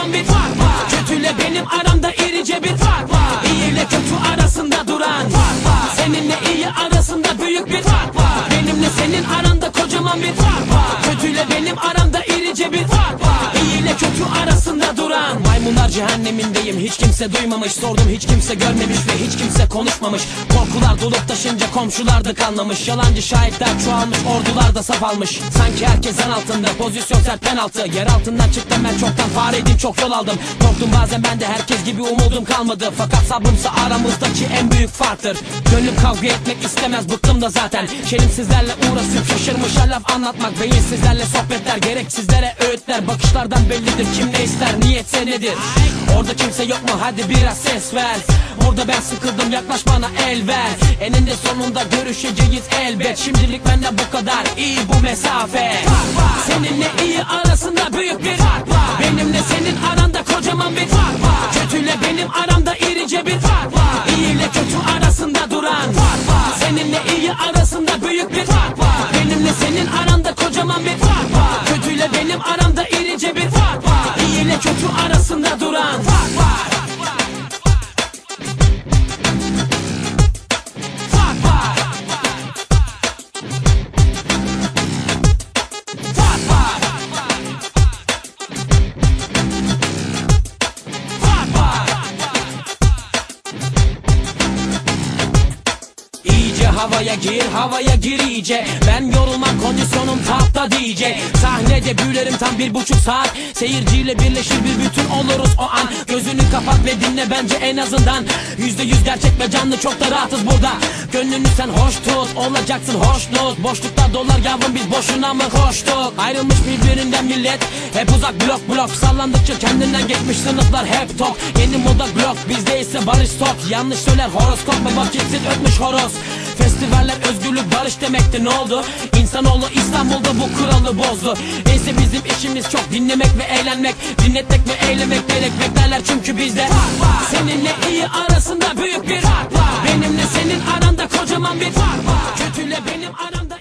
kocaman bir fark var. Kötüyle benim aramda irice bir fark var. İyi ile kötü arasında duran fark var. Seninle iyi arasında büyük bir fark var. Benimle senin aranda kocaman bir fark var. Kötüyle benim aramda irice bir fark var. İyi ile kötü arasında duran. Maymunlar cehennemindeyim, hiç kimse duymamış. Sordum, hiç kimse görmemiş ve hiç kimse konuşmamış. Korkular dolup taşınca komşular da kanlamış. Yalancı şahitler çoğalmış, ordular da saf almış. Sanki herkes en altında, pozisyon sert penaltı. Yer altından çıktım ben çoktan, fareydim çok yol aldım. Korktum bazen ben de, herkes gibi umudum kalmadı. Fakat sabrımsa aramızdaki en büyük farktır. Gönlüm kavga etmek istemez, bıktım da zaten. Şerimsizlerle uğraşıp şaşırmış her laf anlatmak. Beyinsizlerle sohbetler, gereksizlere öğütler. Bakışlardan bellidir kim ne ister, niyetse nedir. Orada kimse yok mu, hadi biraz ses ver. Burada ben sıkıldım, yaklaş bana el ver. Eninde sonunda görüşeceğiz elbet. Şimdilik bende bu kadar, iyi bu mesafe. Seninle iyi arasında büyük bir fark var. Benimle senin aranda kocaman bir fark var. Kötüyle benim aramda irice bir fark var. İyi ile kötü arasında duran fark var. Seninle iyi arasında büyük bir fark var. Benimle senin aranda kocaman bir fark var. Kötüyle benim aramda irice bir fark var. İyi ile kötü arasında duran fark var. Havaya gir iyice. Ben yorulmam, kondisyonum tapta diyecek. Sahnede büyülerim tam 1,5 saat. Seyirciyle birleşir bir bütün oluruz o an. Gözünü kapat ve dinle bence en azından. %100 gerçek ve canlı, çok da rahatız burada. Gönlünü sen hoş tut, olacaksın hoşnut. Boşlukta dolar yavrum, biz boşuna mı koştuk? Ayrılmış birbirinden millet, hep uzak blok. Sallandıkça kendinden geçmiş sınıflar hep top. Yeni moda blok, bizde ise barış top. Yanlış söyler horoskop ve vakitsiz ötmüş horoz. Festivaller özgürlük barış demekti, ne oldu? İnsanoğlu İstanbul'da bu kuralı bozdu. Neyse bizim işimiz çok dinlemek ve eğlenmek. Dinletmek ve eylemek gerek, beklerler çünkü bizde seninle iyi arasında büyük bir fark var. Benimle senin aranda kocaman bir fark var. Kötüyle benim aramda